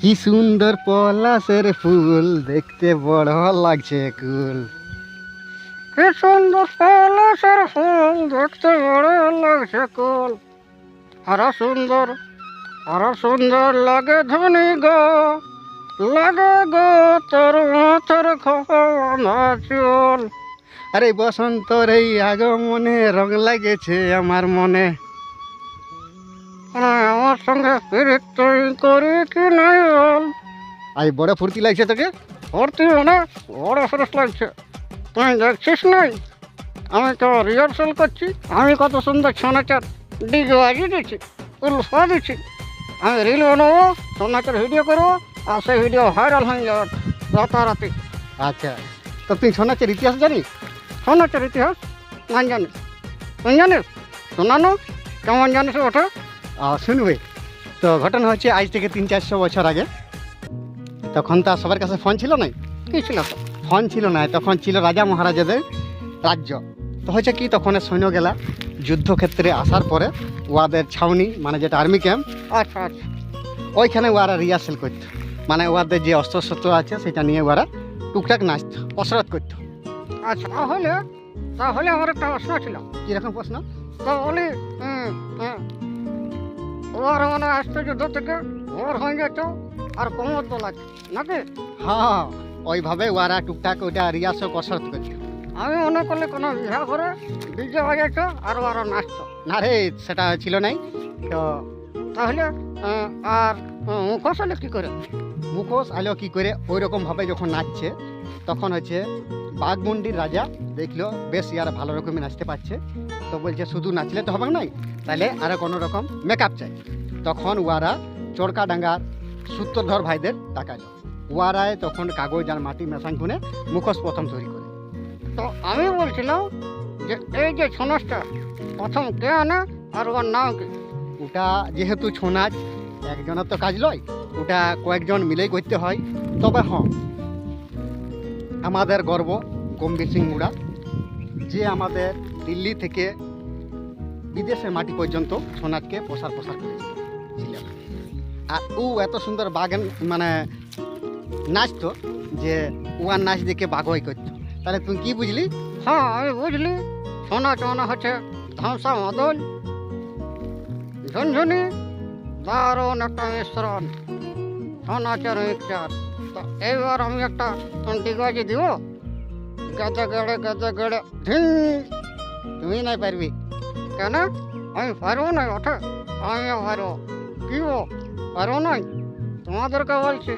কি সুন্দর পলাশের ফুল, দেখতে বড় লাগছে কুল। কি সুন্দর পলাশের ফুল, দেখতে বড় লাগছে কুল। আরো সুন্দর লাগে ধনী গো, লাগে গো তোর মাথার খোলা চুল। আরে বসন্তর এই আগমনে রং লাগেছে আমার মনে। আমার সঙ্গে পিরিত তুই করি কি নাই বল। আই বড় ফুর্তি লাগছে তোকে। ভর্তি মানে বড় সরস লাগছে। তুই দেখছিস নাই, আমি তো রিহার্সাল করছি। আমি কত সুন্দর ছৌ নাচার ডিগে বাজিয়ে দিচ্ছি, উল্ফা দিচ্ছি। আমি রিল বানাবো, ছৌ নাচের ভিডিও করবো, আর সেই ভিডিও ভাইরাল হয়ে যাবে রাতারাতি। আচ্ছা, তো তুই ছৌ নাচের ইতিহাস জানিস? ছৌ নাচের ইতিহাস নাই জানিস? তুই জানিস? শোনানো কেমন জানিস ওঠে? শুনবে তো, ঘটনা হচ্ছে আজ থেকে 300-400 বছর আগে। তখন তো আর সবার কাছে ফোন ছিল না। কি ছিল তো? ফোন ছিল না, তখন ছিল রাজা মহারাজাদের রাজ্য। তো হচ্ছে কি, তখন সৈন্য গেলা যুদ্ধক্ষেত্রে আসার পরে ওয়াদের ছাউনি, মানে যেটা আর্মি ক্যাম্প, আচ্ছা আচ্ছা ওইখানে ওরা রিহার্সেল করতো। মানে ওদের যে অস্ত্রশস্ত্র আছে সেটা নিয়ে ওরা টুকটাক নাচতো, কসরত করতো। আচ্ছা তাহলে আমার একটা প্রশ্ন ছিল। কীরকম প্রশ্ন? তো বলি, ওর মানে আসতো যুদ্ধ থেকে, ওর হয়ে যেত আর কোমর দোলাচ্ছে নাকি? হ্যাঁ, ওইভাবে ওরা টুকটাক ওইটা রিহার্সেল কসরত করতো। আমি মনে করলে কোনো বিহা করে ডিজে বাজাইতো আর ওরা নাচতো। না রে, সেটা ছিল নাই তো। তাহলে আর মুখোশ হলে কী করে? মুখোশ আলো কি করে, ওই রকমভাবে যখন নাচছে তখন হচ্ছে বাঘমুন্ডির রাজা দেখলো বেশ ইয়ার ভালো রকমই নাচতে পারছে। তো বলছে শুধু নাচলে তো হবে নাই, তাহলে আরও কোনো রকম মেকআপ চাই। তখন ওয়ারা চরকাডাঙ্গার সূত্রধর ভাইদের ডাকাইলো। ওয়ারায় তখন কাগজ আর মাটি মেশান খুনে মুখোশ প্রথম তৈরি করে। তো আমি বলছিলাম যে এই যে ছৌ নাচটা প্রথম কে আনে আর ওর নাম কি? ওটা যেহেতু ছৌ নাচ একজনের তো কাজ লয়, ওটা কয়েকজন মিলেই করতে হয়। তবে হ্যাঁ, আমাদের গর্ব গম্ভীর সিং মুড়া, যে আমাদের দিল্লি থেকে বিদেশের মাটি পর্যন্ত ছৌ নাচকে প্রসার করেছিলেন। আর ও এত সুন্দর বাগান মানে নাচতো যে ওয়ার নাচ দেখে বাঘই করতো। তাহলে তুই কি বুঝলি? হ্যাঁ আমি বুঝলি, ছৌ নাচ মানে হচ্ছে ধামসা মাদল ঝুনঝুনি, দারুণ একটা মিশ্রণ, ছৌ নাচের মিক্সচার। তো এইবার আমি একটা ডিগবাজি দিব, গেদে গেড়ে ধিন। তুই নাই পারবি কেন? আমি পারবো না ওঠে, আমিও পারবো। কি পারবো নাই? তোমাদেরকে বলছি